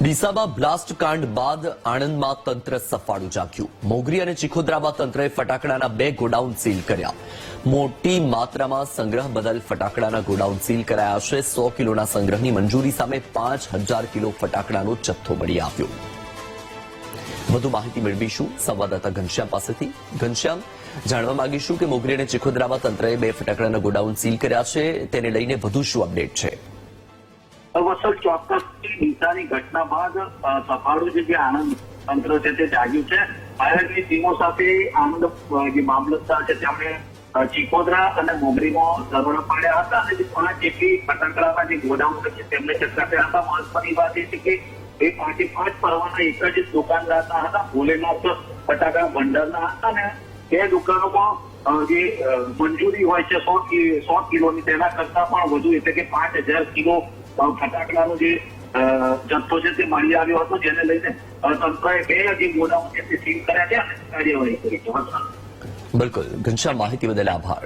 ડીસામાં blast કાંડ બાદ આણંદમાં તંત્ર સફાળું જાગ્યું. મોગરી અને ચીખોદરામાં તંત્રએ ફટાકડાના 2 ગોડાઉન સીલ કર્યા. મોટી માત્રામાં સંગ્રહ બદલ ફટાકડાના ગોડાઉન સીલ કરાયા છે. 100 કિલોના સંગ્રહની મંજૂરી સામે 5000 કિલો ફટાકડાનો જથ્થો મળી આવ્યો. વધુ માહિતી મેળવીશું સંવાદદાતા ઘનશ્યામ પાસેથી. ઘનશ્યામ, જાણવા માંગીશું કે મોગરી અને ચીખોદરામાં તંત્રએ 2 ફટાકડાના ગોડાઉન સીલ કર્યા છે, તેને લઈને વધુ શું અપડેટ છે? વસલ, ચોક્કસ ડીસાની ઘટના બાદ સફાળું જે આણંદ તંત્ર છે તે જાગ્યું છે. ફાયરની ટીમો સાથે આણંદ જે મામલતદાર છે તેમણે ચીખોદરા અને મોગરીમાં દરોડા પાડ્યા હતા અને જે 5 જેટલી ફટાકડાના જે ગોડાઉન છે તેમને ચકાસ્યા હતા. મહત્વની વાત એ છે કે એ 5 પરવાના એક જ દુકાનદારના હતા. ભોલેનાથ ફટાકડા ભંડારના હતા અને 2 દુકાનોમાં જે મંજૂરી હોય છે 100 કિલોની, તેના કરતા પણ વધુ, એટલે કે 5000 કિલો ફટાકડાનો જે જથ્થો છે તે મળી આવ્યો હતો, જેને લઈને તંત્રએ 2 જે ગોડાઉન છે તે સીલ કર્યા છે અને કાર્યવાહી કરી છે. બિલકુલ ઘનશ્યામ, માહિતી બદલ આભાર.